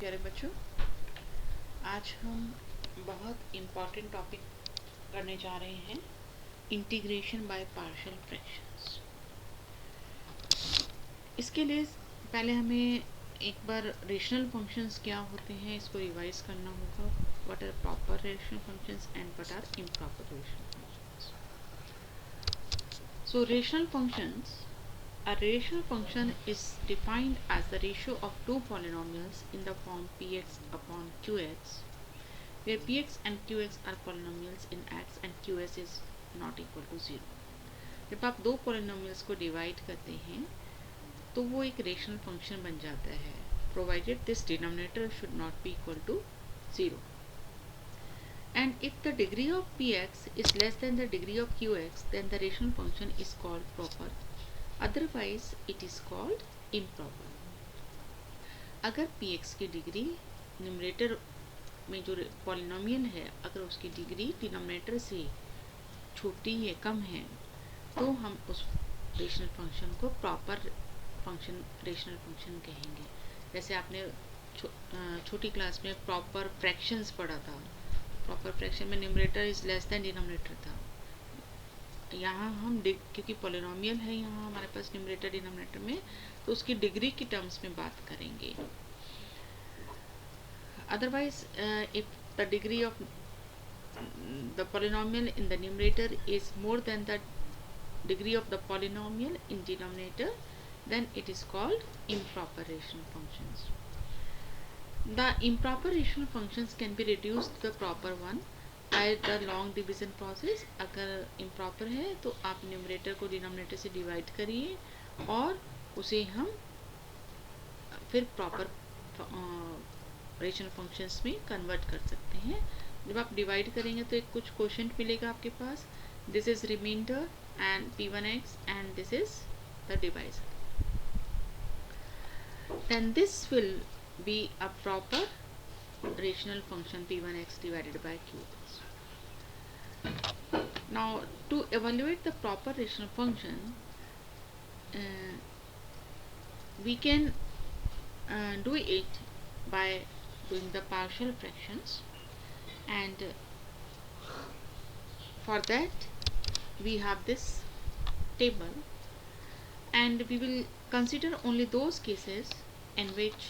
प्यारे बच्चों, आज हम बहुत इम्पॉर्टेंट टॉपिक करने जा रहे हैं, इंटीग्रेशन बाय पार्शियल फ्रैक्शंस। इसके लिए पहले हमें एक बार रेशनल फंक्शंस क्या होते हैं इसको रिवाइज करना होगा। What are proper rational functions and what are improper rational functions. So rational functions, a rational function is defined as the ratio of two polynomials in the form px upon qx, where px and qx are polynomials in x and qs is not equal to 0. जब आप दो polynomials को divide करते हैं तो वो एक rational function बन जाता है, provided this denominator should not be equal to 0. And if the degree of px is less than the degree of qx, then the rational function is called proper. Otherwise, it is called improper. अगर px की degree numerator में जो polynomial है, अगर उसकी degree denominator से छोटी या कम है, तो हम उस रेशनल फंक्शन को प्रॉपर फंक्शन रेशनल फंक्शन कहेंगे। जैसे आपने छोटी क्लास में प्रॉपर फ्रैक्शंस पढ़ा था। प्रॉपर फ्रैक्शन में numerator is less than denominator था। यहाँ हम क्योंकि पॉलिनोमियल है यहाँ हमारे पास न्यूमरेटर डिनोमिनेटर में, तो उसकी डिग्री की टर्म्स में बात करेंगे। Otherwise if the degree of the polynomial in the numerator is more than the degree of the polynomial in denominator, then it is called improper rational functions. The improper rational functions can be reduced to the proper one by the long division process. अगर improper है तो आप numerator को denominator से divide करिए और उसे हम फिर प्रॉपर रेशनल फंक्शंस में कन्वर्ट कर सकते हैं। जब आप डिवाइड करेंगे तो एक कुछ कोशेंट मिलेगा आपके पास। This is reminder and p1x, and this is the divisor. Then this will be a proper rational function p1x divided by qx. Now to evaluate the proper rational function, we can do it by doing the partial fractions, and for that we have this table, and we will consider only those cases in which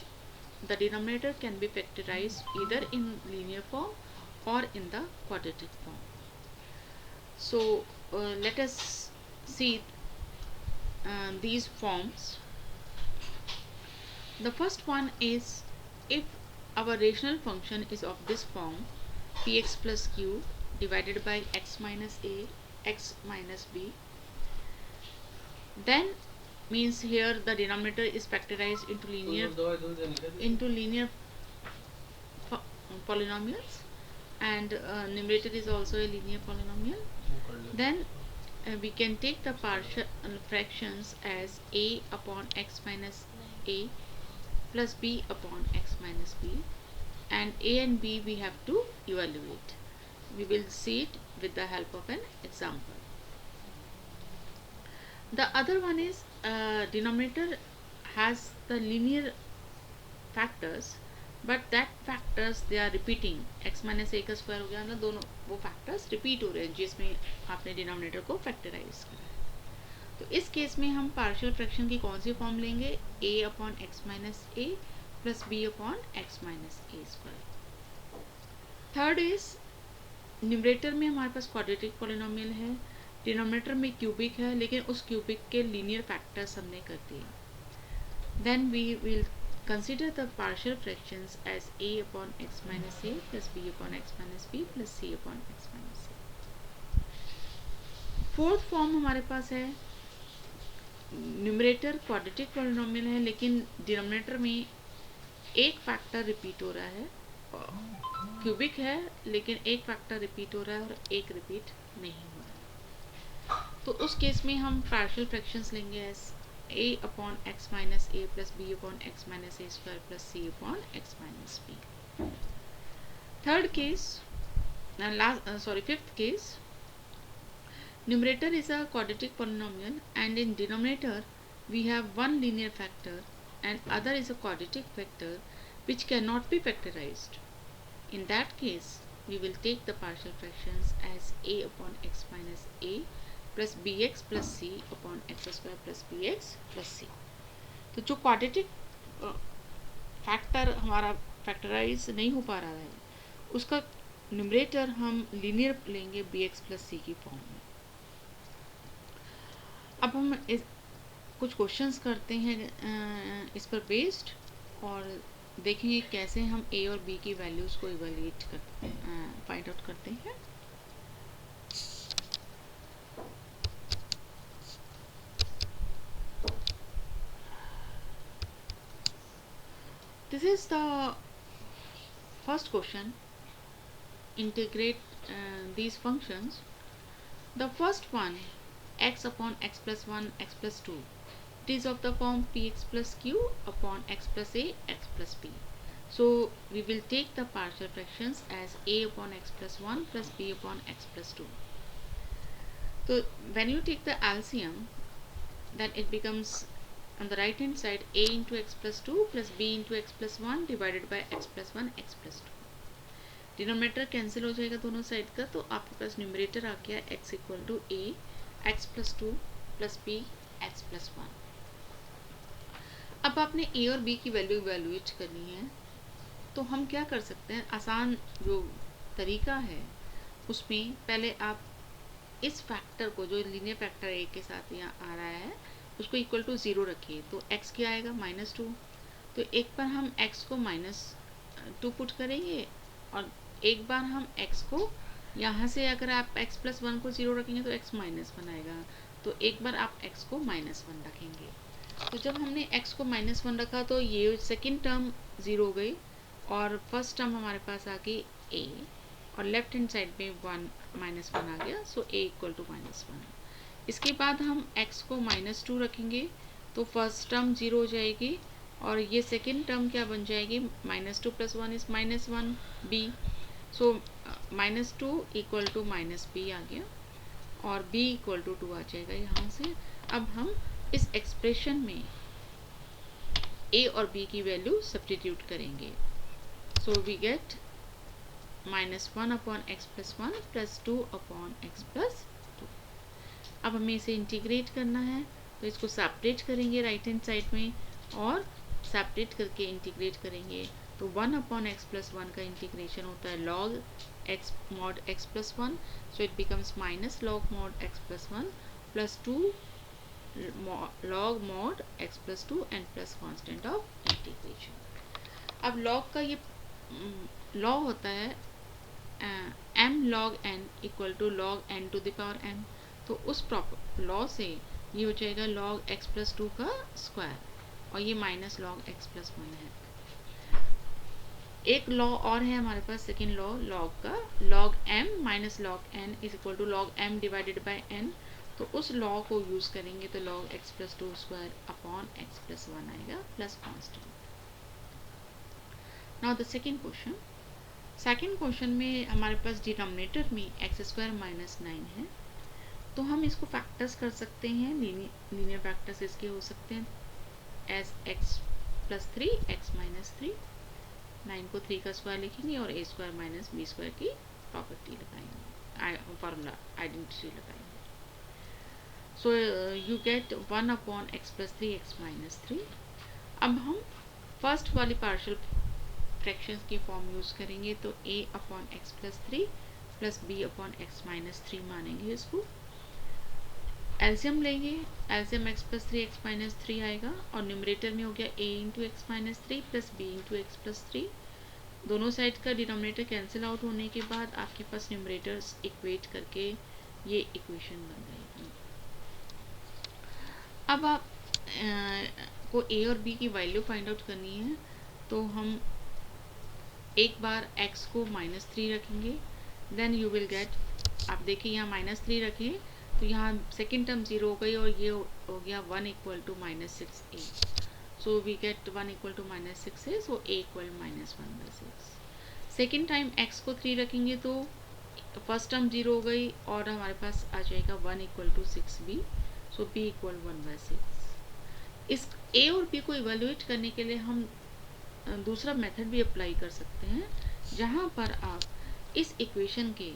the denominator can be factorized either in linear form or in the quadratic form. So let us see these forms. The first one is if our rational function is of this form, px plus q divided by x minus a x minus b, then means here the denominator is factorized into linear polynomials, and numerator is also a linear polynomial. Then we can take the partial fractions as a upon x minus a plus b upon x minus b, and a and b we have to evaluate. We will see it with the help of an example. The other one is denominator has the linear factors, but that factors they are repeating. x minus a का square हो गया ना, दोनों वो factors repeat हो रहे हैं जिसमें आपने डिनोमिनेटर को फैक्टराइज करा है। तो इस केस में हम पार्शियल फ्रैक्शन की कौन सी फॉर्म लेंगे? a upon x minus a plus b upon x minus a square. Third is numerator में हमारे पास क्वाड्रेटिक पॉलिनोमियल है, डिनोमिनेटर में क्यूबिक है, लेकिन उस क्यूबिक के लीनियर फैक्टर्स हमने कर दिए। Then we will consider the partial fractions as a upon x minus a plus b upon x minus b plus c upon x minus a. Fourth form हमारे पास है न्यूमरेटर क्वाड्रेटिक पॉलिनोमियल है, लेकिन denominator में एक factor repeat हो रहा है, क्यूबिक है लेकिन एक फैक्टर रिपीट हो रहा है और एक रिपीट नहीं हो रहा है। तो उस केस में हम पार्शियल फ्रैक्शंस लेंगे as a upon x minus a plus b upon x minus a square plus c upon x minus b. Third case fifth case, numerator is a quadratic polynomial and in denominator we have one linear factor and other is a quadratic factor, which cannot be factorized. In that case, we will take the partial fractions as a upon x minus a plus bx plus c upon x square plus bx plus c. तो जो quadratic factor हमारा factorise नहीं हो पा रहा है उसका numerator हम लीनियर लेंगे bx प्लस c की फॉर्म में. अब हम कुछ क्वेश्चंस करते हैं इस पर बेस्ड और देखेंगे कैसे हम a और b की वैल्यूज को इवेल्युएट कर फाइंड आउट करते हैं. This is the first question. Integrate these functions. The first one, x upon x plus 1 x plus 2, it is of the form px plus q upon x plus a x plus b. So we will take the partial fractions as a upon x plus 1 plus b upon x plus 2. So when you take the LCM, then it becomes on the right hand side a into x plus 2 plus b into x plus 1 divided by x plus 1 x plus 2. Denominator cancel हो जाएगा दोनों side का, तो आपके पास numerator आ गया x equal to a x plus 2 plus b x plus 1. अब आपने a और b की वैल्यू इवेल्युएट करनी है, तो हम क्या कर सकते हैं, आसान जो तरीका है उसमें पहले आप इस फैक्टर को जो लीनियर फैक्टर a के साथ यहाँ आ रहा है उसको इक्वल टू 0 रखिए. तो x क्या आएगा -2. तो एक बार हम x को -2 पुट करेंगे और एक बार हम x को यहाँ से अगर आप x प्लस 1 को 0 रखेंगे तो x -1 आएगा. तो एक बार आप x को -1 रखेंगे. तो जब हमने x को -1 रखा तो ये सेकेंड टर्म 0 हो गई और फर्स्ट टर्म हमारे पास आ गई a और लेफ्ट हैंड साइड में 1 आ गया. सो a इक्वल टू -1. इसके बाद हम x को -2 रखेंगे तो फर्स्ट टर्म 0 हो जाएगी और ये सेकेंड टर्म क्या बन जाएगी, -2 plus 1 is -1 b. So -2 equal to -b आ गया और b इक्वल टू 2 आ जाएगा यहाँ से. अब हम इस एक्सप्रेशन में a और b की वैल्यू सब्स्टिट्यूट करेंगे. So we get -1 upon x plus 1 plus 2 upon x plus 2. अब हमें इसे इंटीग्रेट करना है तो इसको सेपरेट करेंगे राइट हैंड साइड में और सेपरेट करके इंटीग्रेट करेंगे. तो 1 अपॉन एक्स प्लस 1 का इंटीग्रेशन होता है log x mod x plus 1. So it becomes minus log mod x plus 1 plus 2 log mod x plus 2 and plus constant of integration. अब log का ये लॉ होता है m log n equal to log n to the power m. तो उस proper law से ये हो जाएगा log x प्लस 2 का स्क्वायर और ये माइनस log x प्लस 1 है. एक लॉ और है हमारे पास, सेकेंड लॉ log का, log m minus log n is equal to log m divided by n. तो उस लॉ को यूज करेंगे तो log x plus 2 square upon x plus 1 आएगा plus constant. Now the second question. Second question में हमारे पास denominator में x square minus 9 है. तो हम इसको फैक्टर्स कर सकते हैं, लीनियर फैक्टर्स इसके हो सकते हैं as x plus 3 x minus 3. 9 को 3 का स्क्वायर लिखेंगे और a square minus b square की प्रॉपर्टी लगाएंगे, फार्मूला आइडेंटिटी लगाएंगे. So you get 1 upon x plus 3 x minus 3. अब हम फर्स्ट वाली पार्शियल फ्रैक्शंस की फॉर्म यूज करेंगे तो a upon x plus 3 plus b upon x minus 3 मानेंगे इसको. एलसीएम लेंगे, LCM x plus 3 x minus 3 आएगा और न्यूमरेटर में हो गया a into x minus 3 plus b into x plus 3. दोनों साइड का डिनोमिनेटर कैंसिल आउट होने के बाद आपके पास न्यूमरेटर्स इक्वेट करके ये इक्वेशन बन जाएगी. अब आप को a और b की वैल्यू फाइंड आउट करनी है तो हम एक बार x को -3 रखेंगे. देन यू विल गेट, आप देखिए यहाँ -3 रखें तो यहाँ सेकेंड टर्म 0 हो गई और ये हो गया 1 equal to -6a. So we get 1 equal to -6a. So a equal -1/6. Second time x को 3 रखेंगे तो फर्स्ट टर्म 0 हो गई और हमारे पास आ जाएगा 1 equal to 6b. So b equal 1/6. इस a और b को इवेल्युएट करने के लिए हम दूसरा मेथड भी अप्लाई कर सकते हैं, जहाँ पर आप इस इक्वेशन के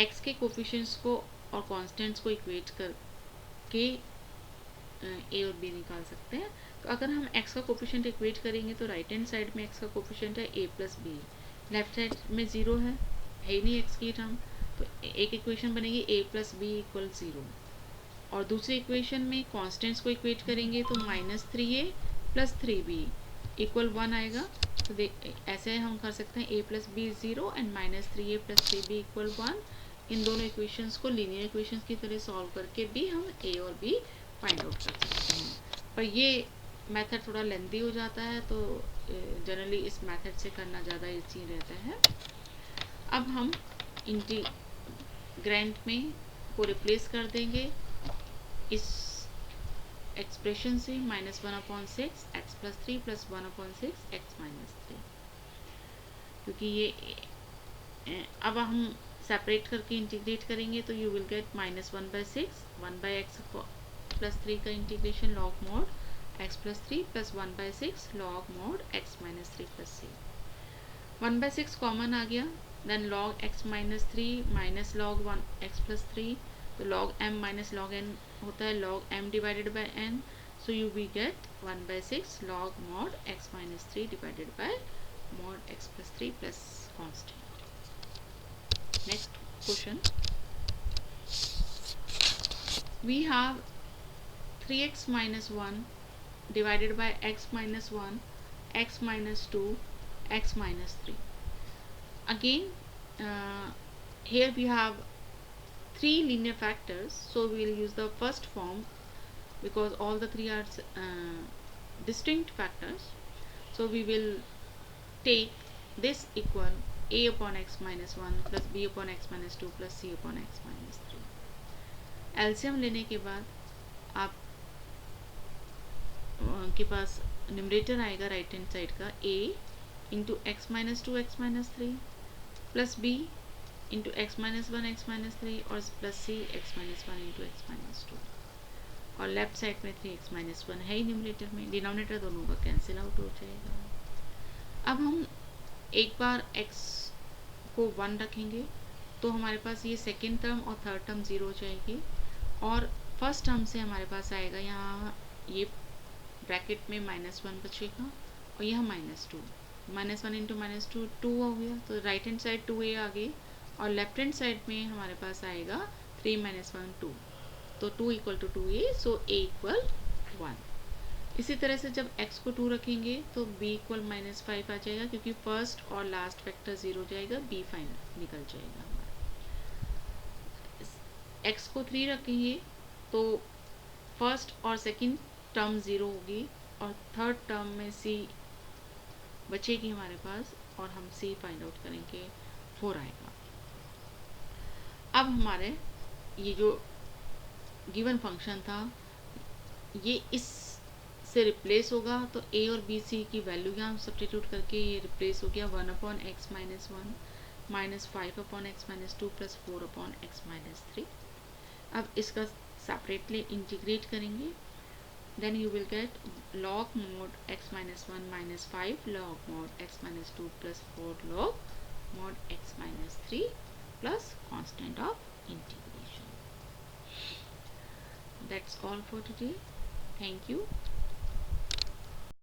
x के कोफिशिएंट्स को और कांस्टेंट्स को इक्वेट करके a और b निकाल सकते हैं। तो अगर हम x का कोफिशिएंट इक्वेट करेंगे तो राइट हैंड साइड में x का कोफिशिएंट है a plus b, left side में 0 है ही नहीं x की टर्म, तो एक इक्वेशन बनेगी a प्लस बी इक्वल 0। और दूसरी इक्वेशन में कांस्टेंट्स को इक्वेट करेंगे तो -3a प्लस 3b इक्वल 1 आएगा। तो ऐसे हम कर सकते हैं a plus b 0 and -3a plus 3b equal 1। इन दोनों इक्वेशंस को लीनियर इक्वेशंस की तरह सॉल्व करके भी हम a और b फाइंड आउट कर सकते हैं, पर ये मेथड थोड़ा लेंथी हो जाता है, तो जनरली इस मेथड से करना ज़्यादा ईजी रहता है। अब हम इंटीग्रेंट में को रिप्लेस कर देंगे इस एक्सप्रेशन से -1/6 x plus 3 plus 1/6 x minus 3, क्योंकि ये अब हम सेपरेट करके इंटीग्रेट करेंगे तो you will get -1/6 1/x plus 3 का integration log mod x plus 3 plus 1/6 log mod x minus 3 plus c। 1/6 common आ गया, then log x minus 3 minus log 1x plus 3, तो log m minus log n होता है log m divided by n, so you we get 1/6 log mod x minus 3 divided by mod x plus 3 plus constant. Next question, we have 3x minus 1 divided by x minus 1, x minus 2, x minus 3. Again, here we have 3 linear factors, so we will use the first form because all the 3 are distinct factors. So we will take this equal a upon x minus 1 plus b upon x minus 2 plus c upon x minus 3. LCM लेने के बाद आप के पास numerator आएगा right hand side का a into x minus 2 x minus 3 plus b into x minus 1 x minus 3 और plus c x minus 1 into x minus 2, और left side में 3x माइनस 1 है ही न्यूमरेटर में, डिनोमिनेटर दोनों का कैंसिल आउट हो जाएगा। अब हम एक बार x को 1 रखेंगे तो हमारे पास ये सेकेंड टर्म और थर्ड टर्म 0 हो जाएगी, और फर्स्ट टर्म से हमारे पास आएगा यहाँ ये ब्रैकेट में -1 बचेगा और यह -2, -1 इंटू -2 2 हो गया, तो राइट हैंड साइड 2a आ गई, और लेफ्ट हैंड साइड में हमारे पास आएगा 3 - 1 2, तो 2 equal to 2a, so a equal 1। इसी तरह से जब x को 2 रखेंगे तो b इक्वल -5 आ जाएगा, क्योंकि फर्स्ट और लास्ट वेक्टर 0 जाएगा, b फाइनल निकल जाएगा हमारा। x को 3 रखेंगे तो फर्स्ट और सेकंड टर्म 0 होगी, और थर्ड टर्म में c बचेगी हमारे पास, और हम c फाइंड आउट करेंगे 4 आएगा। अब हमारे ये जो गिवन फंक्शन था ये इस से रिप्लेस होगा, तो a और b c की वैल्यू यहाँ सब्स्टिट्यूट करके ये रिप्लेस हो गया 1/x minus 1 minus 5/x minus 2 plus 4/x minus 3। अब इसका सेपरेटली इंटीग्रेट करेंगे, then you will get log mod x minus 1 minus 5 log mod x minus 2 plus 4 log mod x minus 3 plus constant of integration. That's all for today. Thank you.